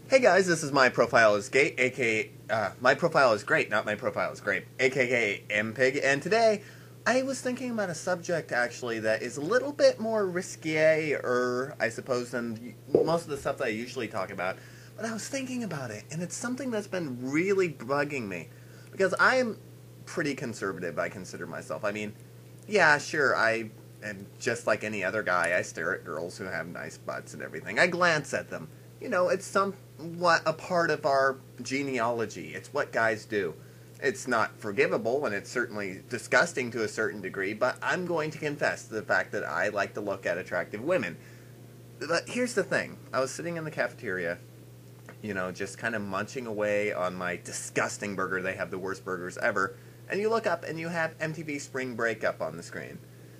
Hey guys, this is My Profile is Gay, aka, My Profile is Great, not My Profile is Great, aka MPig, and today I was thinking about a subject actually that is a little bit more risque-er, I suppose, than most of the stuff that I usually talk about, but I was thinking about it, and it's something that's been really bugging me, because I am pretty conservative, I consider myself. I mean, yeah, sure, I am just like any other guy. I stare at girls who have nice butts and everything. I glance at them. You know, it's somewhat a part of our genealogy. It's what guys do. It's not forgivable, and it's certainly disgusting to a certain degree, but I'm going to confess to the fact that I like to look at attractive women. But here's the thing. I was sitting in the cafeteria, you know, just kind of munching away on my disgusting burger. They have the worst burgers ever. And you look up and you have MTV Spring Break up on the screen.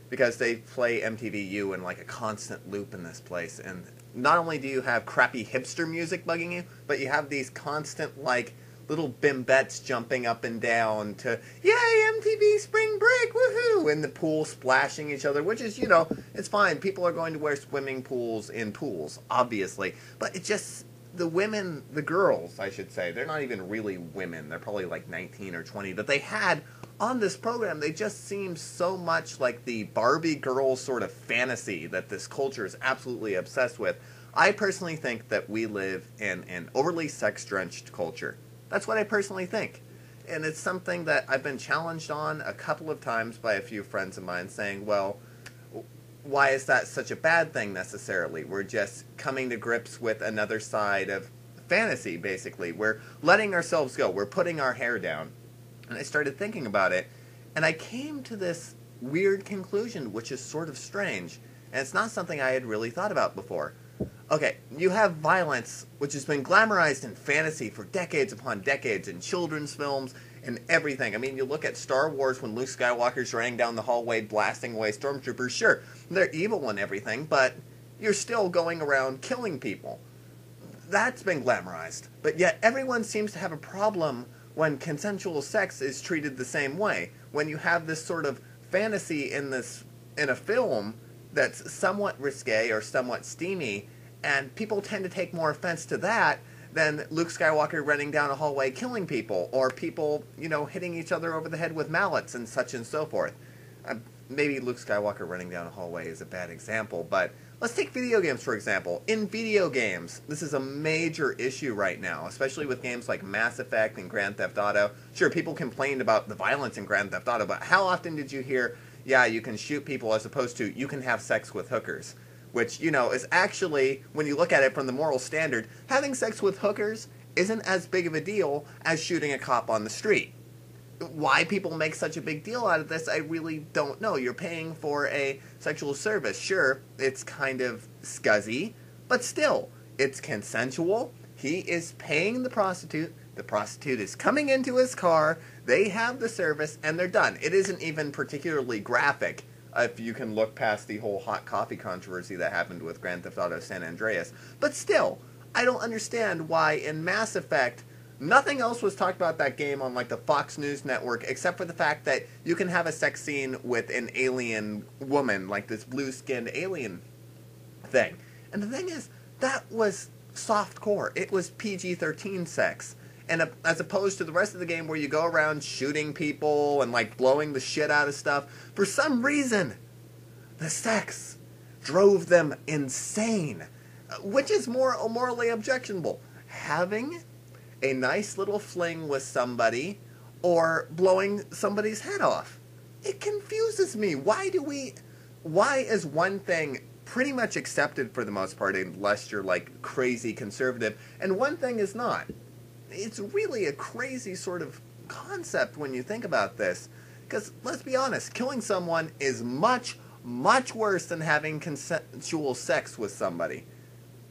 Because they play MTVU in like a constant loop in this place. And not only do you have crappy hipster music bugging you, but you have these constant like little bimbettes jumping up and down to, yay, MTV Spring Break, woohoo! In the pool splashing each other, which is, you know, it's fine. People are going to wear swimming pools in pools, obviously. But it just, the women, the girls, I should say, they're not even really women. They're probably like 19 or 20 that they had on this program. They just seem so much like the Barbie girl sort of fantasy that this culture is absolutely obsessed with. I personally think that we live in an overly sex-drenched culture. That's what I personally think. And it's something that I've been challenged on a couple of times by a few friends of mine saying, well, why is that such a bad thing necessarily? We're just coming to grips with another side of fantasy, basically. We're letting ourselves go. We're putting our hair down. And I started thinking about it, and I came to this weird conclusion, which is sort of strange. And it's not something I had really thought about before. Okay, you have violence, which has been glamorized in fantasy for decades upon decades in children's films and everything. I mean, you look at Star Wars when Luke Skywalker's running down the hallway blasting away stormtroopers. Sure, they're evil and everything, but you're still going around killing people. That's been glamorized. But yet everyone seems to have a problem when consensual sex is treated the same way. When you have this sort of fantasy in a film that's somewhat risque or somewhat steamy, and people tend to take more offense to that than Luke Skywalker running down a hallway killing people, or people, you know, hitting each other over the head with mallets and such and so forth. Maybe Luke Skywalker running down a hallway is a bad example, but let's take video games, for example. In video games, this is a major issue right now, especially with games like Mass Effect and Grand Theft Auto. Sure, people complained about the violence in Grand Theft Auto, but how often did you hear, yeah, you can shoot people as opposed to you can have sex with hookers? Which, you know, is actually, when you look at it from the moral standard, having sex with hookers isn't as big of a deal as shooting a cop on the street. Why people make such a big deal out of this, I really don't know. You're paying for a sexual service. Sure, it's kind of scuzzy, but still, it's consensual. He is paying the prostitute is coming into his car, they have the service, and they're done. It isn't even particularly graphic, if you can look past the whole hot coffee controversy that happened with Grand Theft Auto San Andreas. But still, I don't understand why in Mass Effect, nothing else was talked about that game on like the Fox News network except for the fact that you can have a sex scene with an alien woman, like this blue-skinned alien thing. And the thing is, that was softcore. It was PG-13 sex. And as opposed to the rest of the game where you go around shooting people and like blowing the shit out of stuff, for some reason, the sex drove them insane. Which is more morally objectionable. Having a nice little fling with somebody, or blowing somebody's head off. It confuses me. Why is one thing pretty much accepted for the most part, unless you're like crazy conservative, and one thing is not? It's really a crazy sort of concept when you think about this. Because, let's be honest, killing someone is much, much worse than having consensual sex with somebody.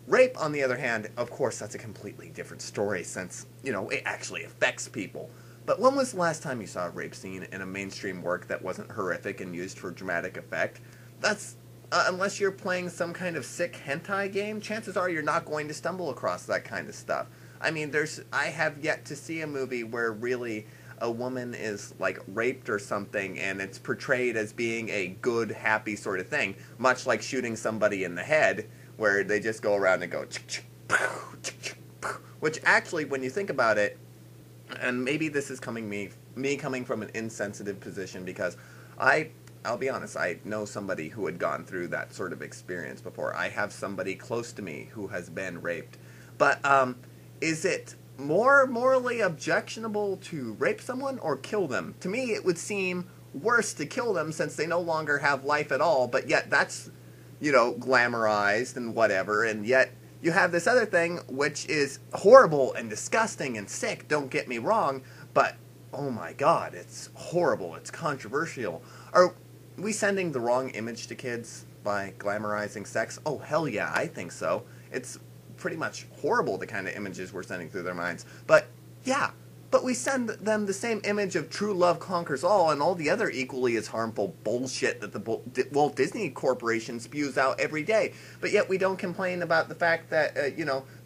Rape, on the other hand, of course, that's a completely different story since, you know, it actually affects people. But when was the last time you saw a rape scene in a mainstream work that wasn't horrific and used for dramatic effect? That's, unless you're playing some kind of sick hentai game, chances are you're not going to stumble across that kind of stuff. I mean, I have yet to see a movie where really a woman is, like, raped or something, and it's portrayed as being a good, happy sort of thing, much like shooting somebody in the head, where they just go around and go, which actually, when you think about it, and maybe this is me coming from an insensitive position, because I'll be honest, I know somebody who had gone through that sort of experience before. I have somebody close to me who has been raped. But is it more morally objectionable to rape someone or kill them? To me, it would seem worse to kill them, since they no longer have life at all, but yet that's, glamorized and whatever, and yet you have this other thing, which is horrible and disgusting and sick, don't get me wrong, but oh my god, it's horrible, it's controversial. Are we sending the wrong image to kids by glamorizing sex? Oh, hell yeah, I think so. It's pretty much horrible, the kind of images we're sending through their minds. But yeah, but we send them the same image of true love conquers all and all the other equally as harmful bullshit that the Walt Disney Corporation spews out every day. But yet we don't complain about the fact that,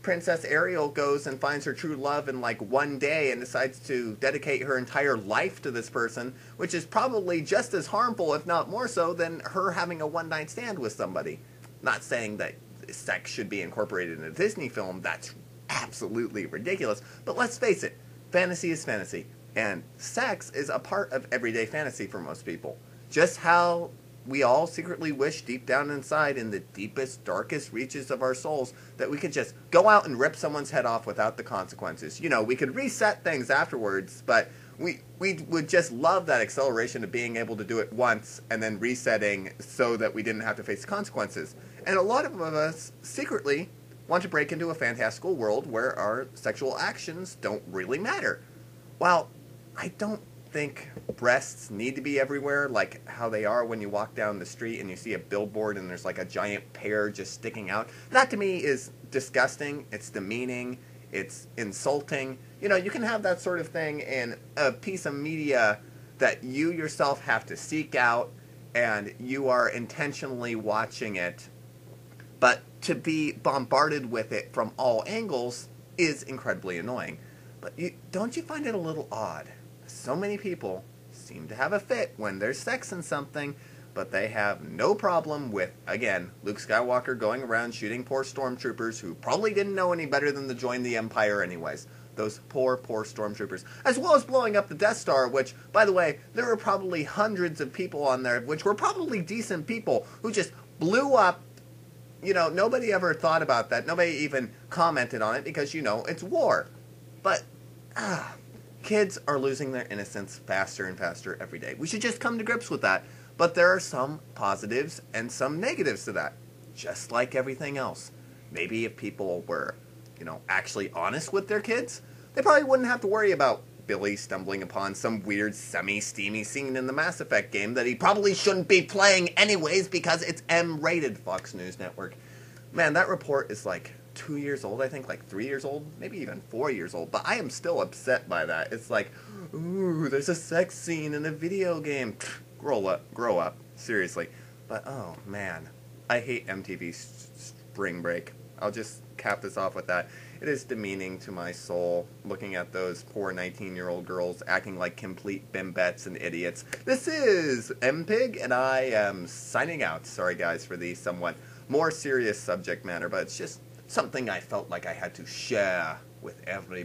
Princess Ariel goes and finds her true love in like one day and decides to dedicate her entire life to this person, which is probably just as harmful, if not more so, than her having a one-night stand with somebody. Not saying that sex should be incorporated in a Disney film, that's absolutely ridiculous, but let's face it, fantasy is fantasy, and sex is a part of everyday fantasy for most people. Just how we all secretly wish deep down inside, in the deepest, darkest reaches of our souls, that we could just go out and rip someone's head off without the consequences. We could reset things afterwards, but we would just love that acceleration of being able to do it once and then resetting so that we didn't have to face the consequences. And a lot of us secretly want to break into a fantastical world where our sexual actions don't really matter. While I don't think breasts need to be everywhere like how they are when you walk down the street and you see a billboard and there's like a giant pear just sticking out, that to me is disgusting, it's demeaning, it's insulting. You can have that sort of thing in a piece of media that you yourself have to seek out and you are intentionally watching it, but to be bombarded with it from all angles is incredibly annoying. But don't you find it a little odd? So many people seem to have a fit when there's sex in something, but they have no problem with, again, Luke Skywalker going around shooting poor stormtroopers who probably didn't know any better than to join the Empire anyways. Those poor stormtroopers. As well as blowing up the Death Star, which, by the way, there were probably hundreds of people on there, which were probably decent people, who just blew up. Nobody ever thought about that. Nobody even commented on it because, it's war. But, kids are losing their innocence faster and faster every day. We should just come to grips with that. But there are some positives and some negatives to that. Just like everything else. Maybe if people were, actually honest with their kids, they probably wouldn't have to worry about Billy stumbling upon some weird semi-steamy scene in the Mass Effect game that he probably shouldn't be playing anyways because it's M-rated, Fox News Network. Man, that report is like 2 years old, I think, like 3 years old, maybe even 4 years old, but I am still upset by that. It's like, ooh, there's a sex scene in a video game. Grow up, seriously. But, oh, man, I hate MTV Spring Break. I'll just cap this off with that. It is demeaning to my soul, looking at those poor 19-year-old girls acting like complete bimbettes and idiots. This is MPig, and I am signing out. Sorry, guys, for the somewhat more serious subject matter, but it's just something I felt like I had to share with everybody.